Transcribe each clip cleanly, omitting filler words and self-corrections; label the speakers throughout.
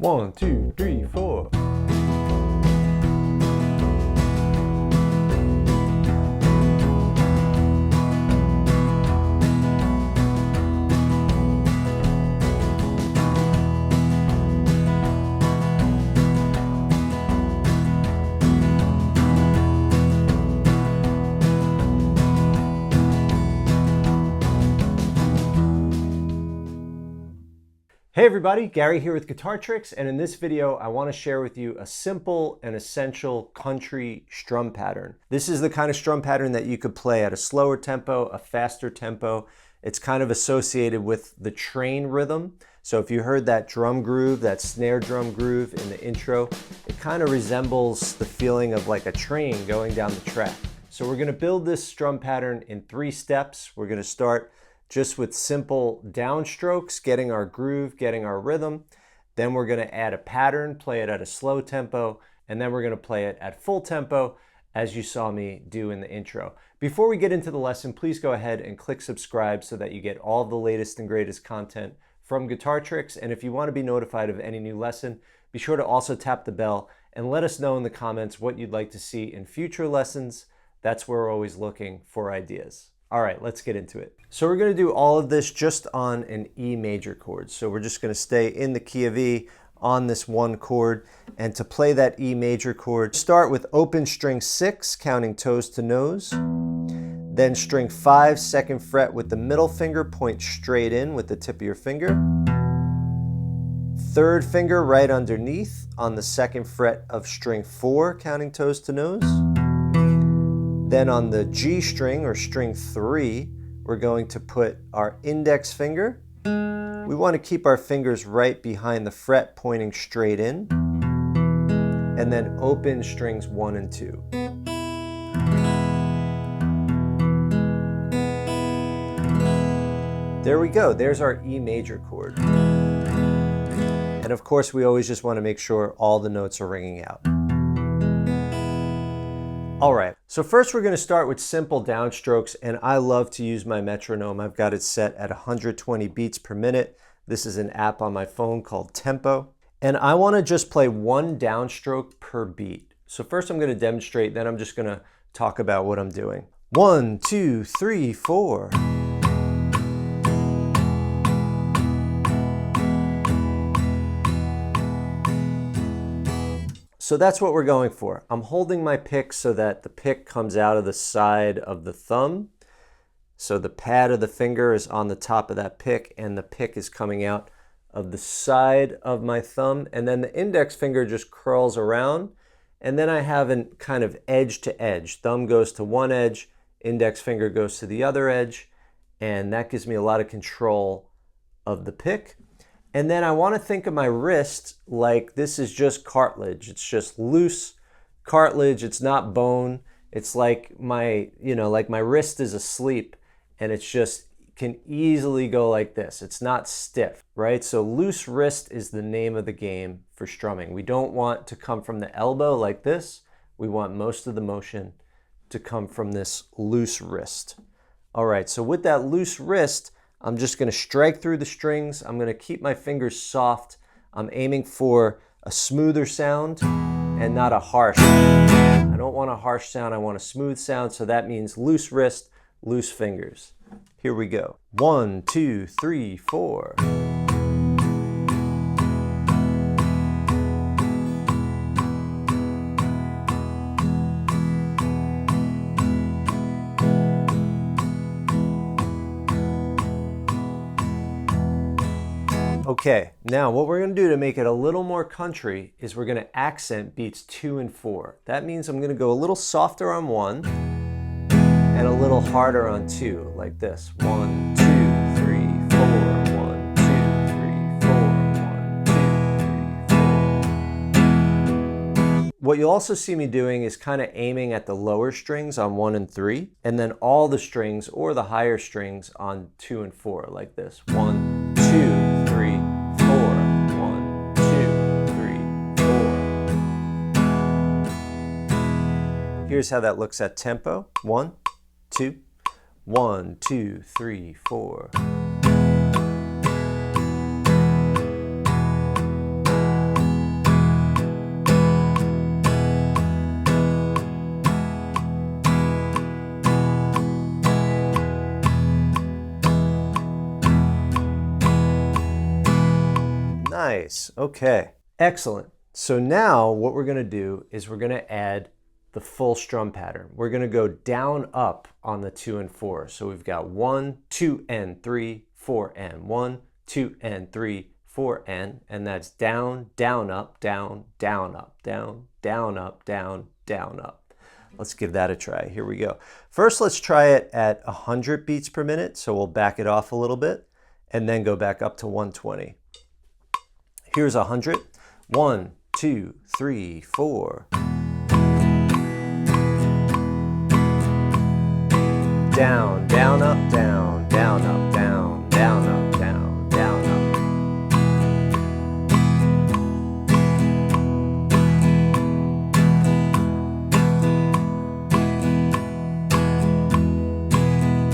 Speaker 1: 1, 2, 3, 4. Hey everybody, Gary here with Guitar Tricks, and in this video I want to share with you a simple and essential country strum pattern. This is the kind of strum pattern that you could play at a slower tempo, a faster tempo. It's kind of associated with the train rhythm. So if you heard that drum groove, that snare drum groove in the intro, it kind of resembles the feeling of like a train going down the track. So we're going to build this strum pattern in 3 steps. We're going to start just with simple downstrokes, getting our groove, getting our rhythm. Then we're going to add a pattern, play it at a slow tempo, and then we're going to play it at full tempo, as you saw me do in the intro. Before we get into the lesson, please go ahead and click subscribe so that you get all the latest and greatest content from Guitar Tricks. And if you want to be notified of any new lesson, be sure to also tap the bell and let us know in the comments what you'd like to see in future lessons. That's where we're always looking for ideas. All right, let's get into it. So we're going to do all of this just on an E major chord. So we're just going to stay in the key of E on this one chord. And to play that E major chord, start with open string 6, counting toes to nose. Then string 5, 2nd fret with the middle finger, point straight in with the tip of your finger. 3rd finger right underneath on the 2nd fret of string 4, counting toes to nose. Then on the G string, or string 3, we're going to put our index finger. We want to keep our fingers right behind the fret, pointing straight in. And then open strings 1 and 2. There we go. There's our E major chord. And of course, we always just want to make sure all the notes are ringing out. All right, so first we're going to start with simple downstrokes, and I love to use my metronome. I've got it set at 120 beats per minute. This is an app on my phone called Tempo, and I want to just play 1 downstroke per beat. So first I'm going to demonstrate, then I'm just going to talk about what I'm doing. 1, 2, 3, 4. So that's what we're going for. I'm holding my pick so that the pick comes out of the side of the thumb. So the pad of the finger is on the top of that pick, and the pick is coming out of the side of my thumb. And then the index finger just curls around. And then I have a kind of edge to edge. Thumb goes to one edge, index finger goes to the other edge. And that gives me a lot of control of the pick. And then I want to think of my wrist like this is just cartilage. It's just loose cartilage. It's not bone. It's like my wrist is asleep, and it's just can easily go like this. It's not stiff, right? So loose wrist is the name of the game for strumming. We don't want to come from the elbow like this. We want most of the motion to come from this loose wrist. All right, so with that loose wrist, I'm just going to strike through the strings. I'm going to keep my fingers soft. I'm aiming for a smoother sound and not a harsh. I don't want a harsh sound. I want a smooth sound. So that means loose wrist, loose fingers. Here we go. 1, 2, 3, 4. Okay, now what we're going to do to make it a little more country is we're going to accent beats 2 and 4. That means I'm going to go a little softer on 1 and a little harder on 2, like this. 1, 2, 3, 4, 1, 2, 3, 4, 1, 2, 3, 4. What you'll also see me doing is kind of aiming at the lower strings on 1 and 3, and then all the strings or the higher strings on 2 and 4, like this. 1, 2, 3, 4. 1, 2, 3, 4. Here's how that looks at tempo. 1, 2, 1, 2, 3, 4. Nice. Okay. Excellent. So now what we're going to do is we're going to add the full strum pattern. We're going to go down up on the 2 and 4. So we've got 1, 2, and 3, 4, and 1, 2, and 3, 4, and that's down, down, up, down, down, up, down, down, up, down, down, up. Let's give that a try. Here we go. First, let's try it at 100 beats per minute. So we'll back it off a little bit and then go back up to 120. Here's 100. 1, 2, 3, 4. Down, down, up, down, down, up, down, down, up, down, down, up.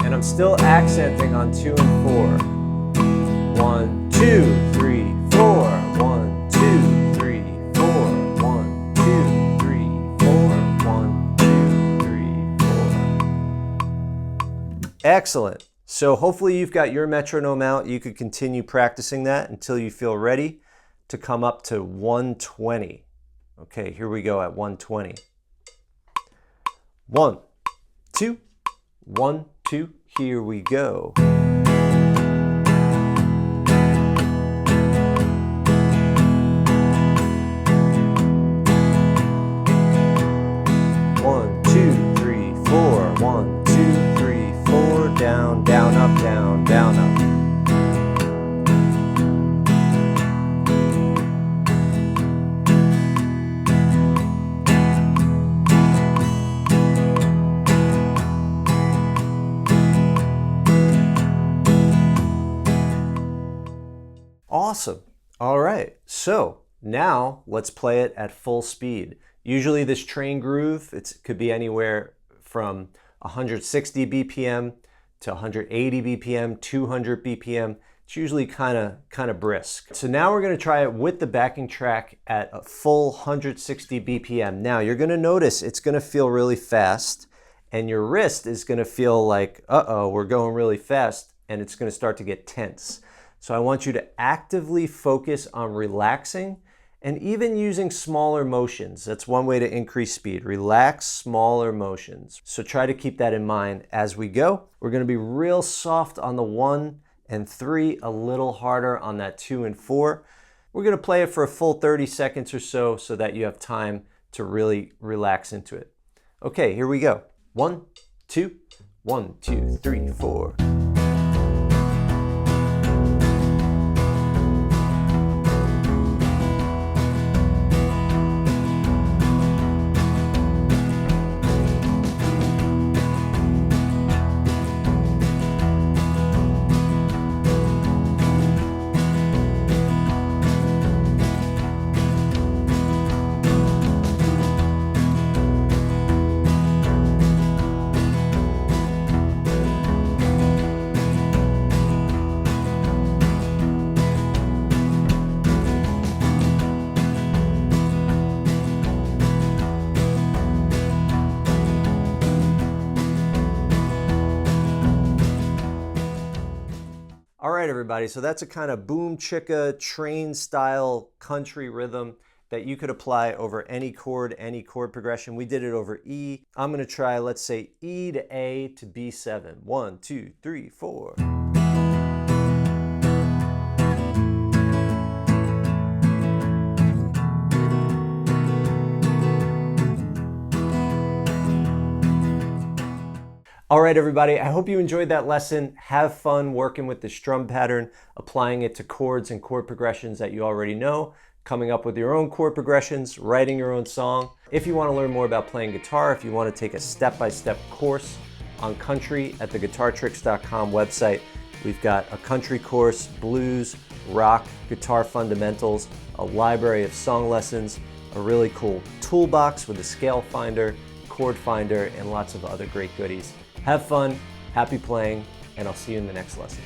Speaker 1: And I'm still accenting on 2 and 4. 1, 2, 3, 4. 1, 2, 3, 4. 1, 2, 3, 4. 1, 2, 3, 4. Excellent. So hopefully you've got your metronome out. You could continue practicing that until you feel ready to come up to 120. Okay, here we go at 120. 1, 2, 1, 2. Here we go. Down, down, up, down, down, up. Awesome. All right, so now let's play it at full speed. Usually this train groove, it could be anywhere from 160 BPM to 180 BPM, 200 BPM. It's usually kind of brisk. So now we're going to try it with the backing track at a full 160 BPM. Now you're going to notice it's going to feel really fast and your wrist is going to feel like, uh-oh, we're going really fast, and it's going to start to get tense. So I want you to actively focus on relaxing and even using smaller motions. That's one way to increase speed. Relax smaller motions. So try to keep that in mind as we go. We're going to be real soft on the 1 and 3, a little harder on that 2 and 4. We're going to play it for a full 30 seconds or so that you have time to really relax into it. Okay, here we go. 1, 2, 1, 2, 3, 4. All right, everybody, so that's a kind of boom chicka train style country rhythm that you could apply over any chord progression. We did it over E. I'm going to try, let's say, E to A to B7. 1, 2, 3, 4. All right, everybody, I hope you enjoyed that lesson. Have fun working with the strum pattern, applying it to chords and chord progressions that you already know, coming up with your own chord progressions, writing your own song. If you want to learn more about playing guitar, if you want to take a step-by-step course on country at the guitartricks.com website, we've got a country course, blues, rock, guitar fundamentals, a library of song lessons, a really cool toolbox with a scale finder, chord finder, and lots of other great goodies. Have fun, happy playing, and I'll see you in the next lesson.